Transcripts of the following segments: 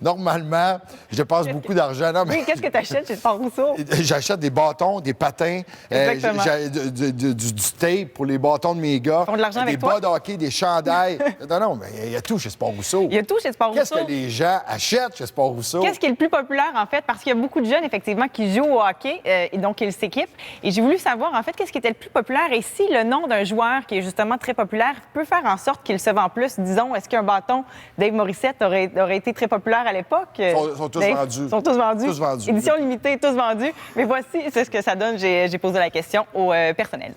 Normalement, je dépense beaucoup d'argent. Non, mais... Oui, qu'est-ce que tu achètes chez Sport Rousseau? J'achète des bâtons, des patins, du tape pour les bâtons de mes gars, Ils font de l'argent avec des bas de hockey, des chandails. Non, mais il y a tout chez Sport Rousseau. Il y a tout chez Sport Rousseau. Qu'est-ce que les gens achètent chez Sport Rousseau? Qu'est-ce qui est le plus populaire, en fait? Parce qu'il y a beaucoup de jeunes, effectivement, qui jouent au hockey et donc ils s'équipent. Et j'ai voulu savoir, en fait, qu'est-ce qui était le plus populaire et si le nom d'un joueur qui est justement très populaire peut faire en sorte qu'il se vend plus. Disons, est-ce qu'un bâton Dave Morissette aurait été très populaire à l'époque? Ils sont tous vendus. Ils sont tous vendus. Tous vendus. Édition limitée, tous vendus. Mais voici, c'est ce que ça donne. J'ai posé la question au personnel.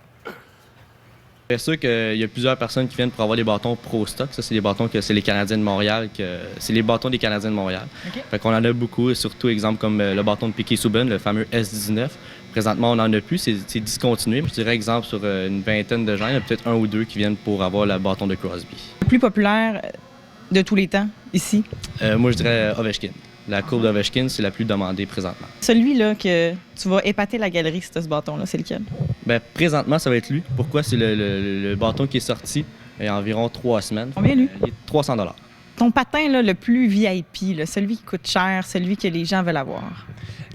C'est sûr qu'il y a plusieurs personnes qui viennent pour avoir des bâtons Pro Stock. Ça, c'est des bâtons que c'est les Canadiens de Montréal. C'est les bâtons des Canadiens de Montréal. Okay. Fait qu'on en a beaucoup, surtout, exemple, comme le bâton de Piquet Souban, le fameux S19. Présentement, on n'en a plus, c'est discontinué. Je dirais, exemple, sur une vingtaine de gens, il y en a peut-être un ou deux qui viennent pour avoir le bâton de Crosby. Le plus populaire de tous les temps, ici? Moi, je dirais Ovechkin. La courbe d'Ovechkin, c'est la plus demandée présentement. Celui-là que tu vas épater la galerie, c'est ce bâton-là, c'est lequel? Bien, présentement, ça va être lui. Pourquoi? C'est le bâton qui est sorti il y a environ 3 semaines. Combien, lui? Il est 300 $. Ton patin, là, le plus VIP, là, celui qui coûte cher, celui que les gens veulent avoir?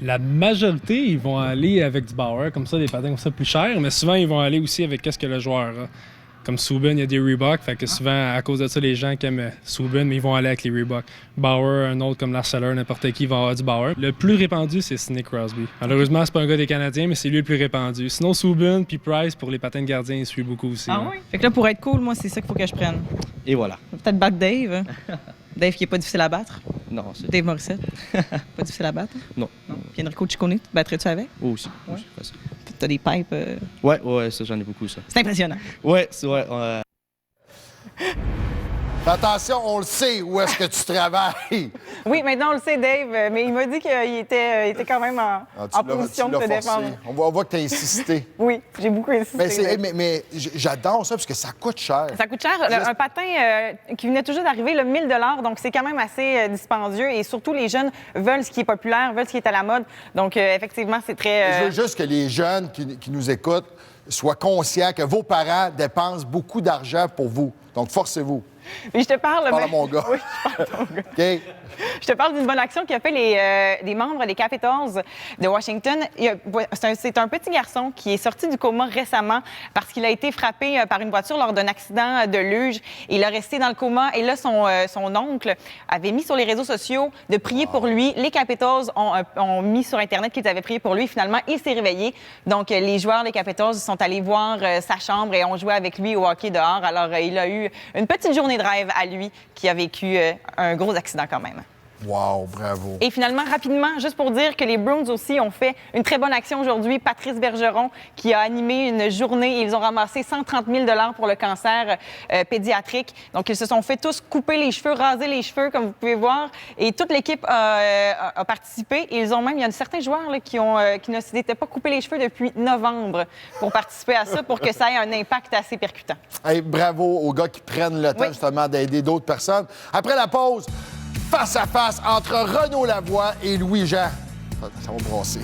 La majorité, ils vont aller avec du Bauer, comme ça, des patins comme ça plus chers, mais souvent, ils vont aller aussi avec qu'est-ce que le joueur a. Comme Souban, il y a des Reebok, fait que souvent, à cause de ça, les gens qui aiment Souban, mais ils vont aller avec les Reebok. Bauer, un autre comme Larcelor, n'importe qui va avoir du Bauer. Le plus répandu, c'est Sidney Crosby. Malheureusement, c'est pas un gars des Canadiens, mais c'est lui le plus répandu. Sinon, Souban puis Price, pour les patins de gardien, ils suivent beaucoup aussi. Ah oui? Fait que là, pour être cool, moi, c'est ça qu'il faut que je prenne. Et voilà. Peut-être battre Dave. Dave qui est pas difficile à battre. Non, c'est... Dave Morissette. Pas difficile à battre. Non. Puis Enrico Ciccone, tu battrais-tu avec? Oh, aussi. Ouais. Aussi, facile. T'as des pipes. Ouais, ça, j'en ai beaucoup, ça. C'est impressionnant. Ouais, c'est vrai. Attention, on le sait où est-ce que tu travailles. Oui, maintenant on le sait, Dave, mais il m'a dit qu'il était quand même en position de se défendre. On voit que tu as insisté. Oui, j'ai beaucoup insisté. Mais j'adore ça parce que ça coûte cher. Ça coûte cher. Un patin qui venait toujours d'arriver, 1 000 $, donc c'est quand même assez dispendieux et surtout les jeunes veulent ce qui est populaire, veulent ce qui est à la mode. Donc effectivement, c'est très... Je veux juste que les jeunes qui nous écoutent soient conscients que vos parents dépensent beaucoup d'argent pour vous. Donc forcez-vous. Mais je te parle... Parle à mon gars. Oui, je parle à ton gars. OK. Je te parle d'une bonne action qui a fait des membres des Capitals de Washington. C'est un petit garçon qui est sorti du coma récemment parce qu'il a été frappé par une voiture lors d'un accident de luge. Il a resté dans le coma et là, son oncle avait mis sur les réseaux sociaux de prier pour lui. Les Capitals ont mis sur Internet qu'ils avaient prié pour lui. Finalement, il s'est réveillé. Donc, les joueurs des Capitals sont allés voir sa chambre et ont joué avec lui au hockey dehors. Alors, il a eu une petite journée de rêve à lui qui a vécu un gros accident quand même. Wow, bravo. Et finalement, rapidement, juste pour dire que les Bruins aussi ont fait une très bonne action aujourd'hui. Patrice Bergeron qui a animé une journée et ils ont ramassé 130 000 $ pour le cancer pédiatrique. Donc, ils se sont fait tous couper les cheveux, raser les cheveux, comme vous pouvez voir. Et toute l'équipe a participé. Et il y a certains joueurs là, qui ne s'étaient pas coupés les cheveux depuis novembre pour participer à ça, pour que ça ait un impact assez percutant. Hey, bravo aux gars qui prennent le temps justement d'aider d'autres personnes. Après la pause, face à face entre Renaud Lavoie et Louis-Jean. Ça va brasser.